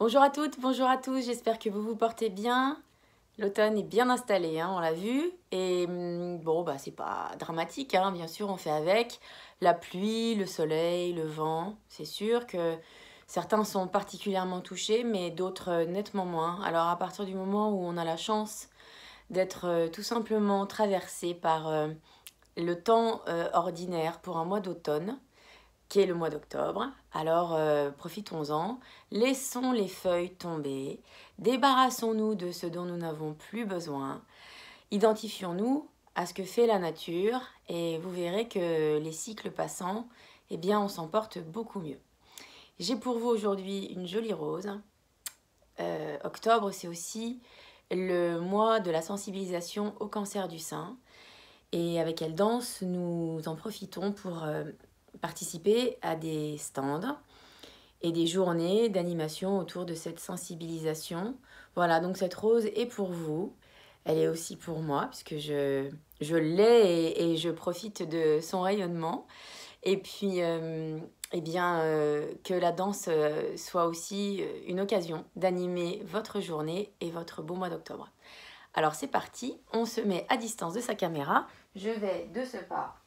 Bonjour à toutes, bonjour à tous, j'espère que vous vous portez bien. L'automne est bien installé, hein, on l'a vu. Et bon, bah, c'est pas dramatique, hein, bien sûr, on fait avec. La pluie, le soleil, le vent. C'est sûr que certains sont particulièrement touchés, mais d'autres nettement moins. Alors à partir du moment où on a la chance d'être tout simplement traversé par le temps ordinaire pour un mois d'automne, qui est le mois d'octobre. Alors profitons-en, laissons les feuilles tomber, débarrassons-nous de ce dont nous n'avons plus besoin, identifions-nous à ce que fait la nature et vous verrez que les cycles passants, eh bien on s'en porte beaucoup mieux. J'ai pour vous aujourd'hui une jolie rose. Octobre, c'est aussi le mois de la sensibilisation au cancer du sein. Et avec Elle Danse, nous en profitons pour participer à des stands et des journées d'animation autour de cette sensibilisation. Voilà, donc cette rose est pour vous. Elle est aussi pour moi, puisque je l'ai et je profite de son rayonnement. Et puis, eh bien, que la danse soit aussi une occasion d'animer votre journée et votre beau mois d'octobre. Alors c'est parti, on se met à distance de sa caméra. Je vais de ce pas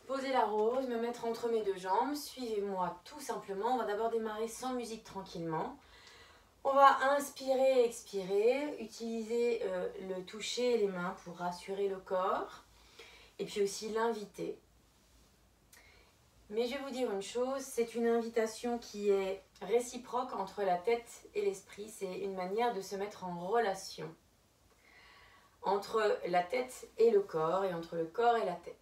poser la rose, me mettre entre mes deux jambes. Suivez-moi tout simplement. On va d'abord démarrer sans musique tranquillement. On va inspirer, expirer, utiliser le toucher et les mains pour rassurer le corps. Et puis aussi l'inviter. Mais je vais vous dire une chose, c'est une invitation qui est réciproque entre la tête et l'esprit. C'est une manière de se mettre en relation entre la tête et le corps et entre le corps et la tête.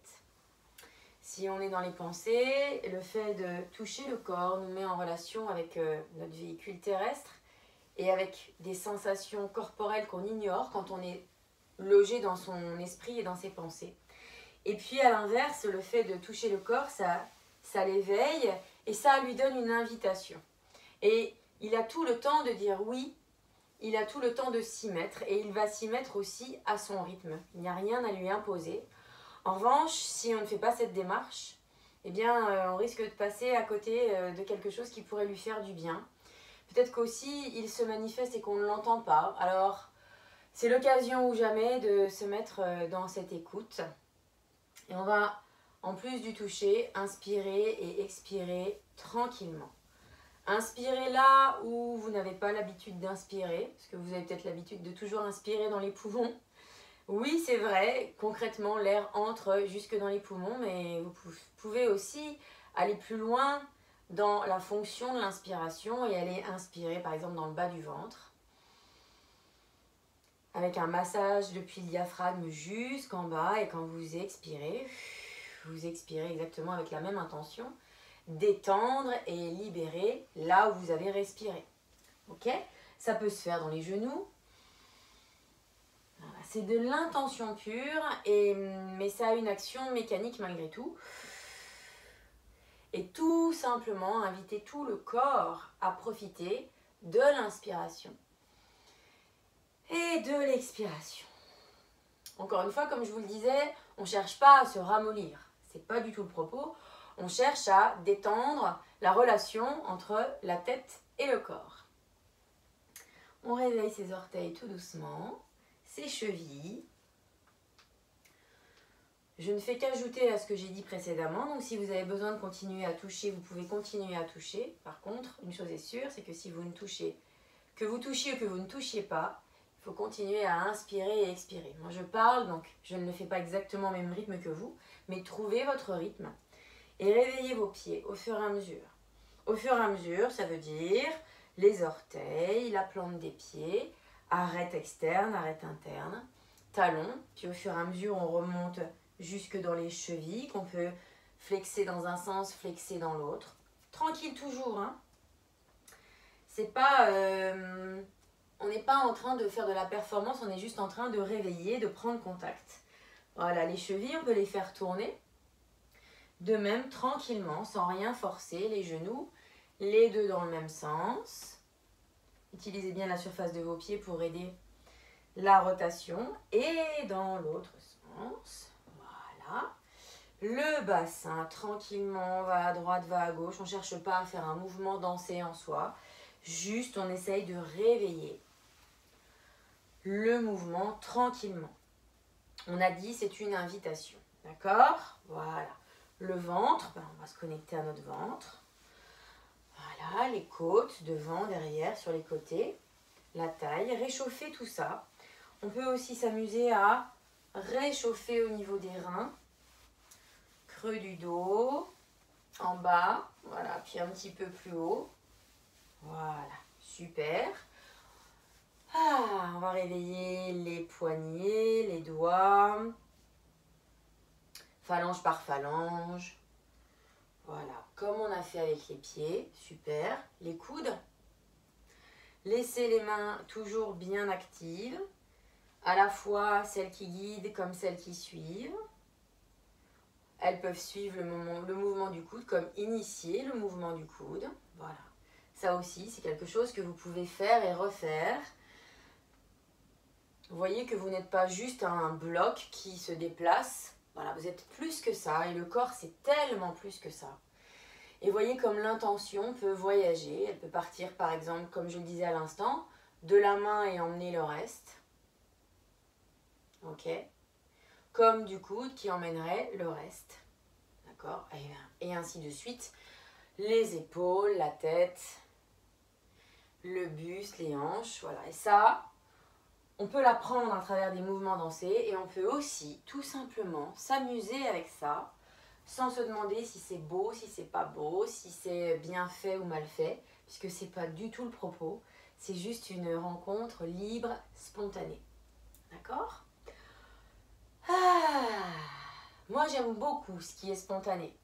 Si on est dans les pensées, le fait de toucher le corps nous met en relation avec notre véhicule terrestre et avec des sensations corporelles qu'on ignore quand on est logé dans son esprit et dans ses pensées. Et puis à l'inverse, le fait de toucher le corps, ça l'éveille et ça lui donne une invitation. Et il a tout le temps de dire oui, il a tout le temps de s'y mettre et il va s'y mettre aussi à son rythme. Il n'y a rien à lui imposer. En revanche, si on ne fait pas cette démarche, eh bien, on risque de passer à côté de quelque chose qui pourrait lui faire du bien. Peut-être qu'aussi, il se manifeste et qu'on ne l'entend pas. Alors, c'est l'occasion ou jamais de se mettre dans cette écoute. Et on va, en plus du toucher, inspirer et expirer tranquillement. Inspirez là où vous n'avez pas l'habitude d'inspirer, parce que vous avez peut-être l'habitude de toujours inspirer dans les poumons. Oui, c'est vrai, concrètement, l'air entre jusque dans les poumons, mais vous pouvez aussi aller plus loin dans la fonction de l'inspiration et aller inspirer, par exemple, dans le bas du ventre, avec un massage depuis le diaphragme jusqu'en bas, et quand vous expirez exactement avec la même intention, détendre et libérer là où vous avez respiré. Ok ? Ça peut se faire dans les genoux. Voilà, c'est de l'intention pure, mais ça a une action mécanique malgré tout. Et tout simplement inviter tout le corps à profiter de l'inspiration et de l'expiration. Encore une fois, comme je vous le disais, on ne cherche pas à se ramollir. Ce n'est pas du tout le propos. On cherche à détendre la relation entre la tête et le corps. On réveille ses orteils tout doucement, ses chevilles. Je ne fais qu'ajouter à ce que j'ai dit précédemment. Donc si vous avez besoin de continuer à toucher, vous pouvez continuer à toucher. Par contre, une chose est sûre, c'est que si vous ne touchez, que vous touchiez ou que vous ne touchiez pas, il faut continuer à inspirer et expirer. Moi je parle, donc je ne le fais pas exactement au même rythme que vous, mais trouvez votre rythme et réveillez vos pieds au fur et à mesure. Au fur et à mesure, ça veut dire les orteils, la plante des pieds, arête externe, arête interne, talons, puis au fur et à mesure on remonte jusque dans les chevilles, qu'on peut flexer dans un sens, flexer dans l'autre. Tranquille toujours, hein. C'est pas, on n'est pas en train de faire de la performance, on est juste en train de réveiller, de prendre contact. Voilà, les chevilles, on peut les faire tourner. De même, tranquillement, sans rien forcer, les genoux, les deux dans le même sens. Utilisez bien la surface de vos pieds pour aider la rotation. Et dans l'autre sens, voilà. Le bassin, tranquillement, va à droite, va à gauche. On ne cherche pas à faire un mouvement dansé en soi. Juste, on essaye de réveiller le mouvement tranquillement. On a dit, c'est une invitation. D'accord? Voilà. Le ventre, ben, on va se connecter à notre ventre. Voilà, les côtes, devant, derrière, sur les côtés. La taille, réchauffer tout ça. On peut aussi s'amuser à réchauffer au niveau des reins. Creux du dos, en bas, voilà, puis un petit peu plus haut. Voilà, super. On va réveiller les poignets, les doigts, phalange par phalange. Voilà, comme on a fait avec les pieds, super. Les coudes. Laissez les mains toujours bien actives, à la fois celles qui guident comme celles qui suivent. Elles peuvent suivre le mouvement du coude comme initier le mouvement du coude. Voilà. Ça aussi, c'est quelque chose que vous pouvez faire et refaire. Vous voyez que vous n'êtes pas juste un bloc qui se déplace. Voilà, vous êtes plus que ça. Et le corps, c'est tellement plus que ça. Et voyez comme l'intention peut voyager. Elle peut partir, par exemple, comme je le disais à l'instant, de la main et emmener le reste. Ok ? Comme du coude qui emmènerait le reste. D'accord ? Et ainsi de suite. Les épaules, la tête, le buste, les hanches. Voilà. Et ça, on peut l'apprendre à travers des mouvements dansés. Et on peut aussi, tout simplement, s'amuser avec ça, sans se demander si c'est beau, si c'est pas beau, si c'est bien fait ou mal fait, puisque c'est pas du tout le propos. C'est juste une rencontre libre, spontanée. D'accord ? Moi j'aime beaucoup ce qui est spontané.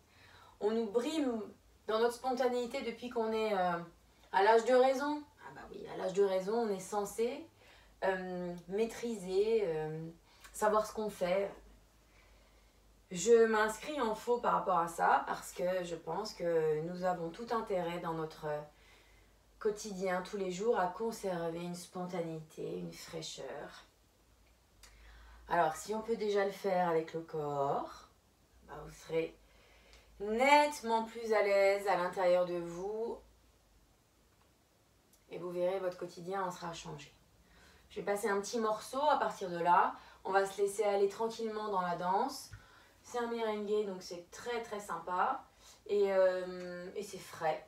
On nous brime dans notre spontanéité depuis qu'on est à l'âge de raison. Ah bah oui, à l'âge de raison, on est censé maîtriser, savoir ce qu'on fait. Je m'inscris en faux par rapport à ça parce que je pense que nous avons tout intérêt dans notre quotidien, tous les jours, à conserver une spontanéité, une fraîcheur. Alors, si on peut déjà le faire avec le corps, bah vous serez nettement plus à l'aise à l'intérieur de vous et vous verrez, votre quotidien en sera changé. Je vais passer un petit morceau. À partir de là, on va se laisser aller tranquillement dans la danse. C'est un merengue, donc c'est très très sympa et c'est frais.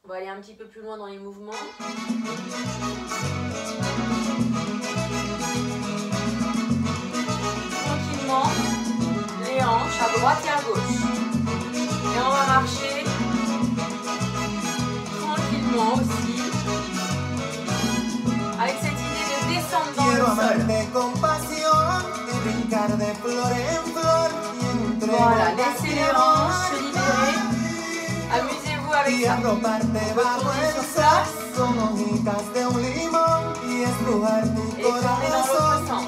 On va aller un petit peu plus loin dans les mouvements. Tranquillement, les hanches à droite et à gauche. Et on va marcher tranquillement aussi, avec cette idée de descendre dans le sol. Voilà, laissez les hanches se libérer. Amusez-vous avec ça. Retournez sur place. Et tournez dans l'autre sens.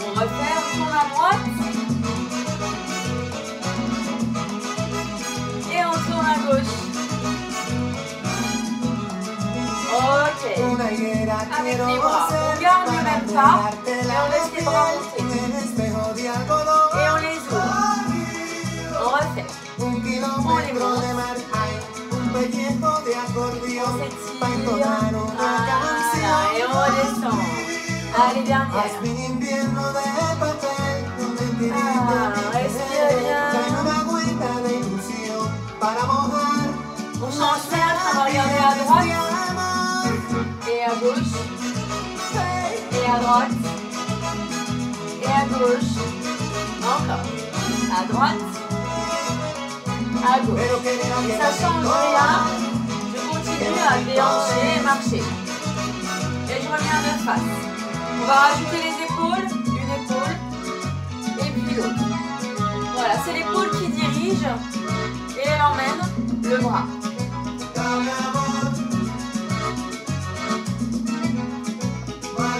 On refait, on tourne à droite. Et on tourne à gauche. Ok. Avec les bras, on garde le même pas et on laisse les bras monter. Et on les ouvre. On refait. On les monte. On s'étire. Voilà. Et on redescend. Allez, dernière. Respire bien. On change d'air, on va regarder à droite. Et à gauche, et à droite, et à gauche, encore, à droite, à gauche. Ça change rien, je continue à déhancher et marcher. Et je reviens de face. On va rajouter les épaules, une épaule, et puis l'autre. Voilà, c'est l'épaule qui dirige, et elle emmène le bras.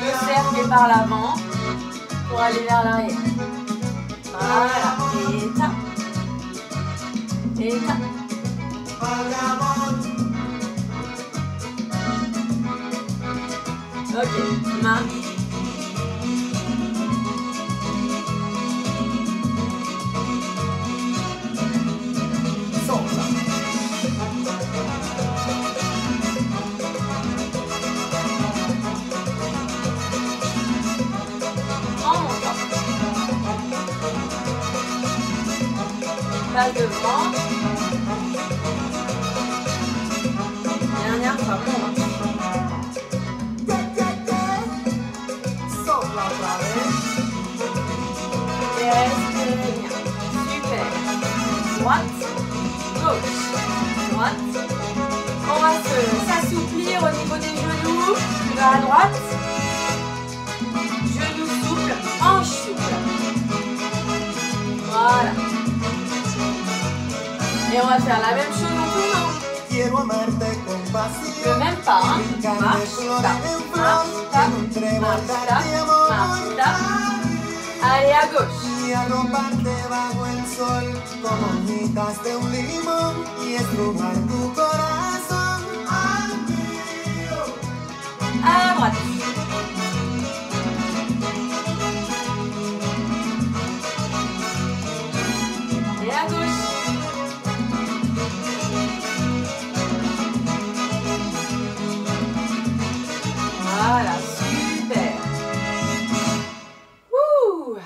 Le cercle est par l'avant pour aller vers l'arrière. Voilà. Et tape. Et tape. main. Devant. Dernière fois, bon. Super. Droite, gauche, droite. On va s'assouplir au niveau des genoux. Tu vas à droite. Genoux souples, hanches souples. Voilà. Et on va faire la même chose en tournant. Le même pas, hein. Marche, tape, marche, tape, marche, tape, marche, tape. Allez, à gauche. À droite. Et à gauche. Voilà, super. Ouh.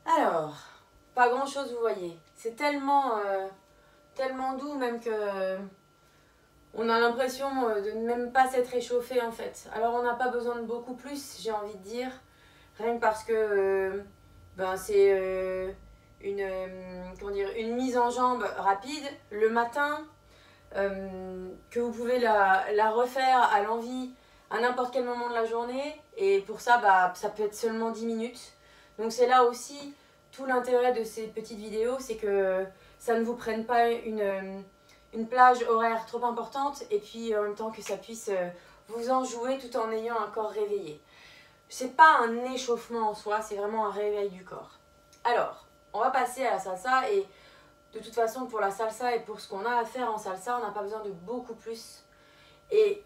Alors, pas grand chose vous voyez. C'est tellement doux même que on a l'impression de ne même pas s'être réchauffé en fait. Alors on n'a pas besoin de beaucoup plus, j'ai envie de dire. Rien que parce que c'est une mise en jambe rapide le matin. Que vous pouvez la refaire à l'envie à n'importe quel moment de la journée, et pour ça ça peut être seulement 10 minutes. Donc c'est là aussi tout l'intérêt de ces petites vidéos, c'est que ça ne vous prenne pas une plage horaire trop importante, et puis en même temps que ça puisse vous enjouer tout en ayant un corps réveillé. C'est pas un échauffement en soi, c'est vraiment un réveil du corps. Alors on va passer à la salsa, et de toute façon, pour la salsa et pour ce qu'on a à faire en salsa, on n'a pas besoin de beaucoup plus. Et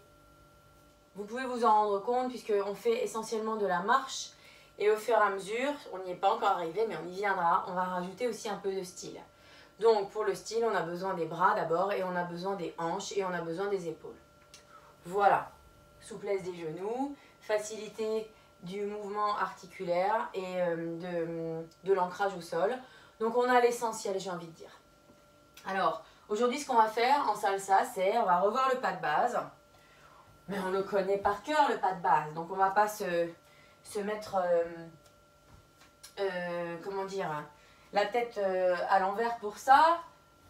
vous pouvez vous en rendre compte puisqu'on fait essentiellement de la marche. Et au fur et à mesure, on n'y est pas encore arrivé, mais on y viendra, on va rajouter aussi un peu de style. Donc pour le style, on a besoin des bras d'abord, et on a besoin des hanches, et on a besoin des épaules. Voilà, souplesse des genoux, facilité du mouvement articulaire et de l'ancrage au sol. Donc on a l'essentiel, j'ai envie de dire. Alors, aujourd'hui, ce qu'on va faire en salsa, c'est on va revoir le pas de base. Mais on le connaît par cœur, le pas de base. Donc, on ne va pas se mettre, comment dire, la tête à l'envers pour ça.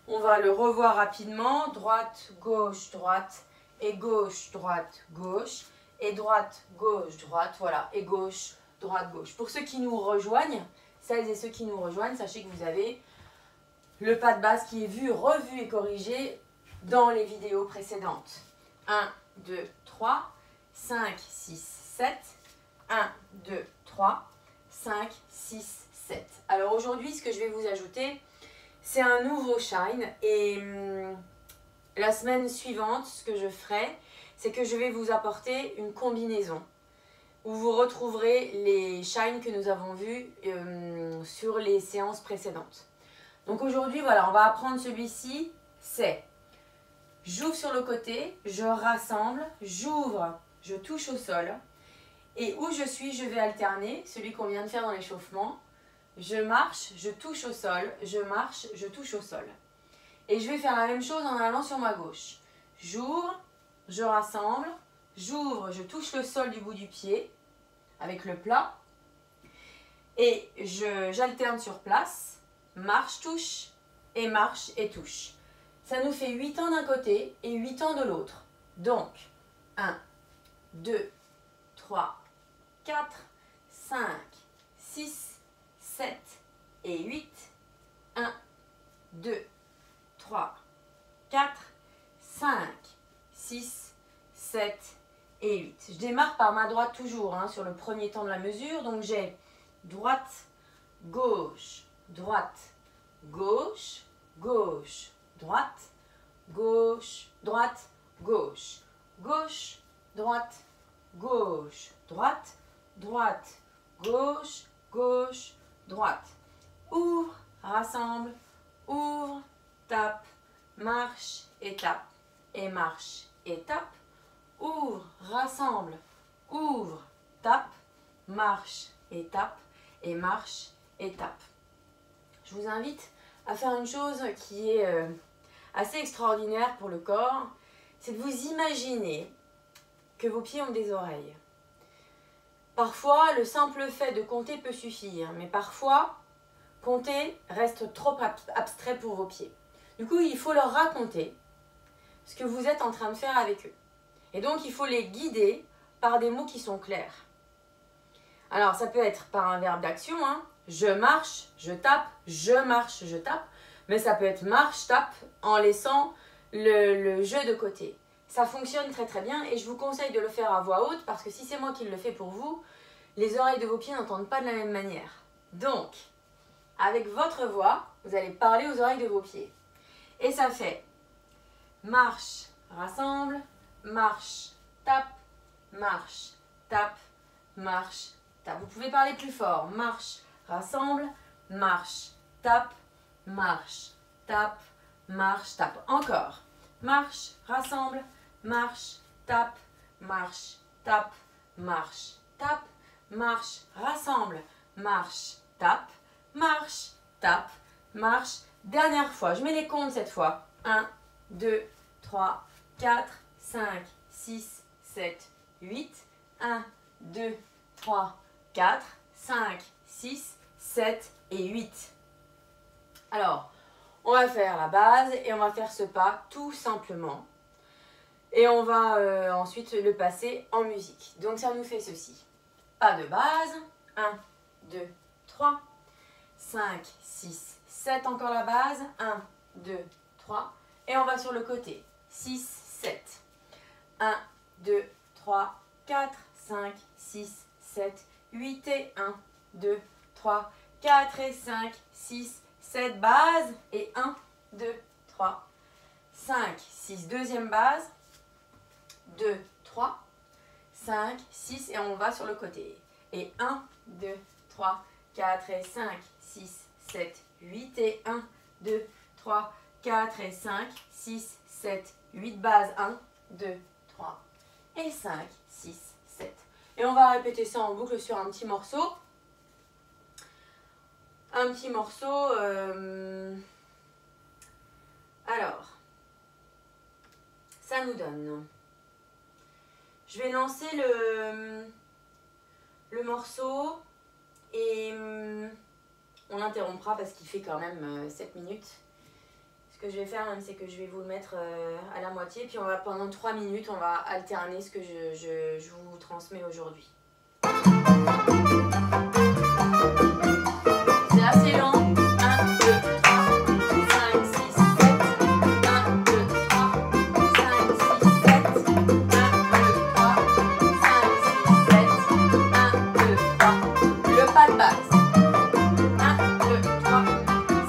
On va le revoir rapidement. Droite, gauche, droite. Et gauche, droite, gauche. Et droite, gauche, droite. Voilà. Et gauche, droite, gauche. Pour ceux qui nous rejoignent, celles et ceux qui nous rejoignent, sachez que vous avez le pas de base qui est vu, revu et corrigé dans les vidéos précédentes. 1, 2, 3, 5, 6, 7. 1, 2, 3, 5, 6, 7. Alors aujourd'hui, ce que je vais vous ajouter, c'est un nouveau shine. Et la semaine suivante, ce que je ferai, c'est que je vais vous apporter une combinaison où vous retrouverez les shines que nous avons vus sur les séances précédentes. Donc aujourd'hui, voilà, on va apprendre celui-ci, c'est j'ouvre sur le côté, je rassemble, j'ouvre, je touche au sol. Et où je suis, je vais alterner, celui qu'on vient de faire dans l'échauffement. Je marche, je touche au sol, je marche, je touche au sol. Et je vais faire la même chose en allant sur ma gauche. J'ouvre, je rassemble, j'ouvre, je touche le sol du bout du pied avec le plat. Et j'alterne sur place. Marche, touche, et marche et touche. Ça nous fait 8 ans d'un côté et 8 ans de l'autre. Donc, 1, 2, 3, 4, 5, 6, 7 et 8. 1, 2, 3, 4, 5, 6, 7 et 8. Je démarre par ma droite toujours sur le premier temps de la mesure. Donc j'ai droite, gauche, droite, gauche, gauche, droite, gauche, droite, gauche, gauche, droite, gauche, droite, droite, gauche, gauche, droite. Ouvre, rassemble, ouvre, tape, marche et tape, et marche et tape. Ouvre, rassemble, ouvre, tape, marche et tape, et marche et tape. Je vous invite à faire une chose qui est assez extraordinaire pour le corps, c'est de vous imaginer que vos pieds ont des oreilles. Parfois, le simple fait de compter peut suffire, mais parfois, compter reste trop abstrait pour vos pieds. Du coup, il faut leur raconter ce que vous êtes en train de faire avec eux. Et donc, il faut les guider par des mots qui sont clairs. Alors, ça peut être par un verbe d'action, hein. Je marche, je tape, je marche, je tape. Mais ça peut être marche, tape, en laissant le jeu de côté. Ça fonctionne très très bien et je vous conseille de le faire à voix haute parce que si c'est moi qui le fais pour vous, les oreilles de vos pieds n'entendent pas de la même manière. Donc, avec votre voix, vous allez parler aux oreilles de vos pieds. Et ça fait marche, rassemble, marche, tape, marche, tape, marche, tape. Vous pouvez parler plus fort. Marche, rassemble, marche, tape, marche, tape, marche, tape. Encore. Marche, rassemble, marche, tape, marche, tape, marche, tape, marche, rassemble, marche, tape, marche, tape, marche. Dernière fois, je mets les comptes cette fois. 1, 2, 3, 4, 5, 6, 7, 8. 1, 2, 3, 4, 5, 6, 7 et 8. Alors, on va faire la base et on va faire ce pas tout simplement. Et on va ensuite le passer en musique. Donc ça nous fait ceci. Pas de base. 1, 2, 3, 5, 6, 7. Encore la base. 1, 2, 3. Et on va sur le côté. 6, 7. 1, 2, 3, 4, 5, 6, 7, 8 et 1, 2, 3, 4 et 5, 6, 7 base et 1, 2, 3, 5, 6, deuxième base, 2, 3, 5, 6 et on va sur le côté. Et 1, 2, 3, 4 et 5, 6, 7, 8 et 1, 2, 3, 4 et 5, 6, 7, 8 base, 1, 2, 3 et 5, 6, 7. Et on va répéter ça en boucle sur un petit morceau. Un petit morceau. Alors, ça nous donne. Je vais lancer le morceau et on l'interrompra parce qu'il fait quand même 7 minutes. Ce que je vais faire, c'est que je vais vous le mettre à la moitié. Puis on va, pendant 3 minutes, on va alterner ce que je vous transmets aujourd'hui. C'est assez lent. 1, 2, 3, 5, 6, 7. 1, 2, 3, 5, 6, 7. 1, 2, 3, 5, 6, 7. 1, 2, 3. Le pas de base. 1, 2, 3,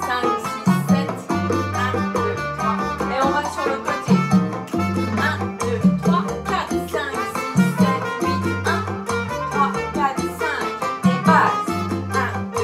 5, 6, 7. 1, 2, 3. Et on va sur le côté. 1, 2, 3, 4, 5, 6, 7, 8. 1, 3, 4, 5. Et base. 1, 2,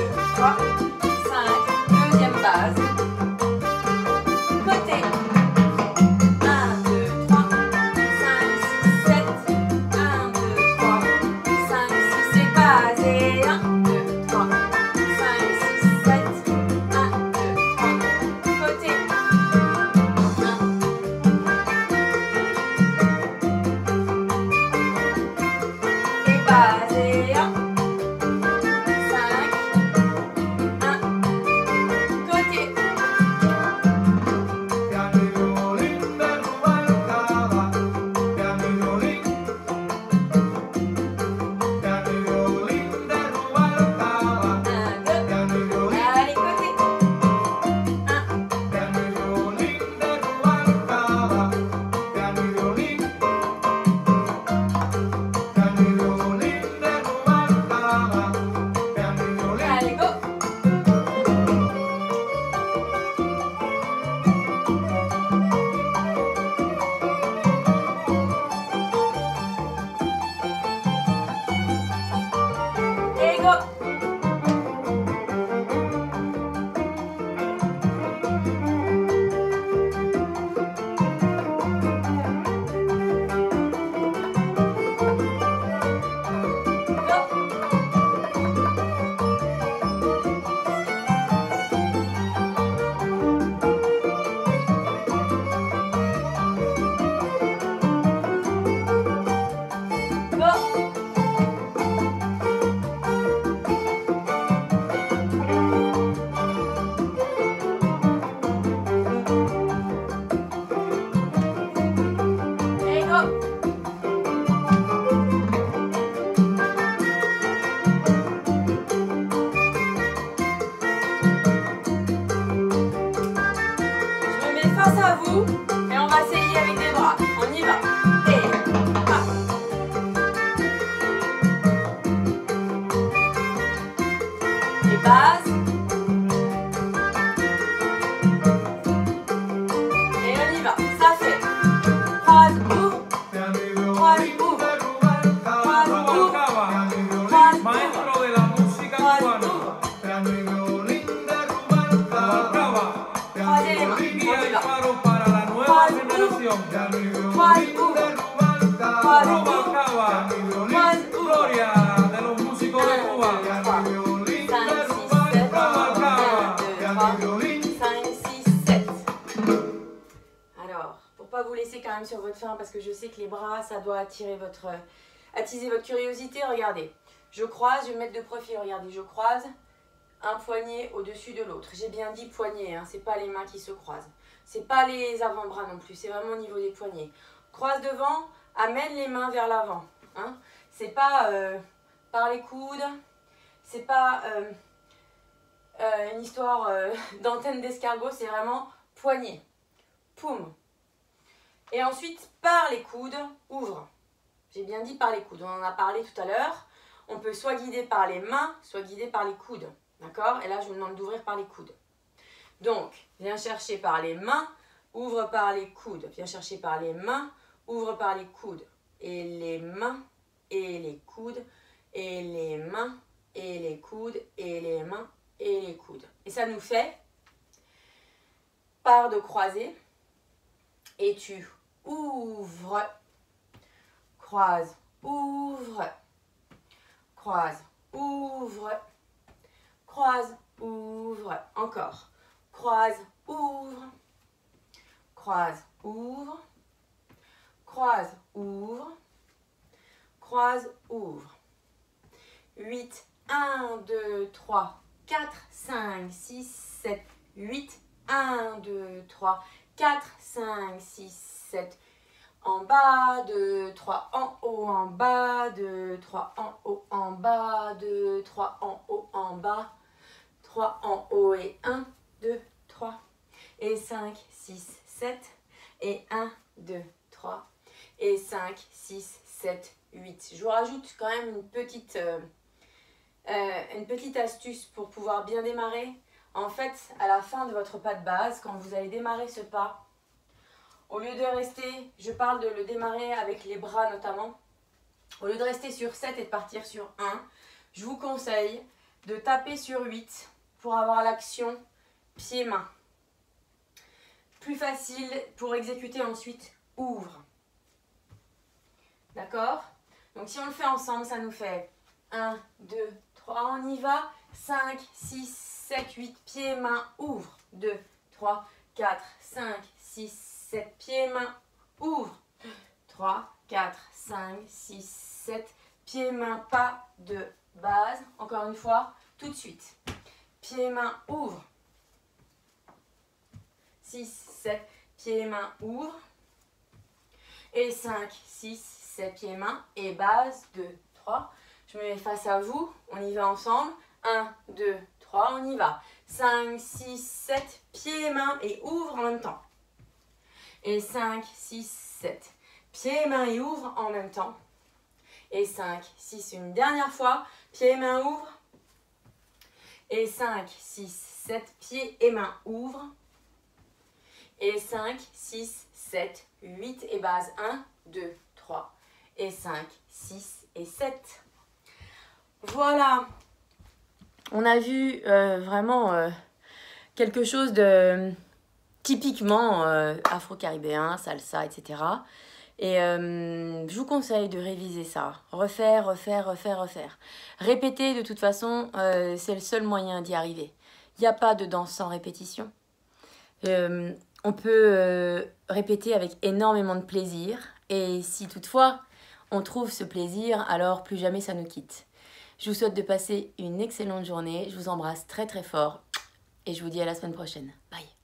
debout et on va essayer avec des bras. On y va. Et up. Et base. Et on y va. Ça fait. Croise, ouvre. Croise, ouvre. Croise, ouvre. Croise, ouvre. Croisez les mains. On y va. Croise, ouvre. Croise, ouvre. Croise, ouvre. Croise, ouvre. Alors, pour pas vous laisser quand même sur votre faim, parce que je sais que les bras, ça doit attiser votre curiosité, regardez. Je croise, je vais me mettre de profil, regardez, je croise un poignet au-dessus de l'autre. J'ai bien dit poignet, hein, c'est pas les mains qui se croisent. C'est pas les avant-bras non plus, c'est vraiment au niveau des poignets. Croise devant, amène les mains vers l'avant. Hein. C'est pas par les coudes, c'est pas une histoire d'antenne d'escargot, c'est vraiment poignet. Poum. Et ensuite, par les coudes, ouvre. J'ai bien dit par les coudes, on en a parlé tout à l'heure. On peut soit guider par les mains, soit guider par les coudes. D'accord? Et là, je vous demande d'ouvrir par les coudes. Donc, viens chercher par les mains, ouvre par les coudes. Viens chercher par les mains, ouvre par les coudes. Et les mains, et les coudes, et les mains, et les coudes, et les mains, et les coudes. Et ça nous fait part de croisée. Et tu ouvres, croise, ouvre, croise, ouvre, croise, ouvre, encore, croise, ouvre, croise, ouvre, croise, ouvre, croise, ouvre. 8, 1, 2, 3, 4, 5, 6, 7, 8, 1, 2, 3, 4, 5, 6, 7, en bas, 2, 3, en haut, en bas, 2, 3, en haut, en bas, 2, 3, en haut, en bas, 3 en haut et 1, 2, 3, et 5, 6, 7, et 1, 2, 3, et 5, 6, 7, 8. Je vous rajoute quand même une petite astuce pour pouvoir bien démarrer. En fait, à la fin de votre pas de base, quand vous allez démarrer ce pas, au lieu de rester, je parle de le démarrer avec les bras notamment, au lieu de rester sur 7 et de partir sur 1, je vous conseille de taper sur 8 pour avoir l'action pied-main. Plus facile pour exécuter ensuite, ouvre. D'accord? Donc si on le fait ensemble, ça nous fait 1, 2, 3, on y va, 5, 6, 7, 8, pieds, main, ouvre, 2, 3, 4, 5, 6, 7, pieds, main, ouvre, 3, 4, 5, 6, 7, pieds, main, pas de base, encore une fois, tout de suite, pieds, main, ouvre, 6, 7, pieds, main, ouvre, et 5, 6, 7, pieds, main, et base, 2, 3, je me mets face à vous, on y va ensemble, 1, 2, 3, on y va, 5, 6, 7, pieds, mains et ouvre en même temps, et 5, 6, 7, pieds, mains et ouvre en même temps, et 5, 6, une dernière fois, pieds, mains, ouvre, et 5, 6, 7, pieds et mains, ouvre, et 5, 6, 7, 8 et base, 1, 2, 3, et 5, 6 et 7. Voilà, on a vu vraiment quelque chose de typiquement afro-caribéen, salsa, etc. Et je vous conseille de réviser ça, refaire. Répéter, de toute façon, c'est le seul moyen d'y arriver. Il n'y a pas de danse sans répétition. On peut répéter avec énormément de plaisir. Et si toutefois, on trouve ce plaisir, alors plus jamais ça nous quitte. Je vous souhaite de passer une excellente journée. Je vous embrasse très très fort. Et je vous dis à la semaine prochaine. Bye.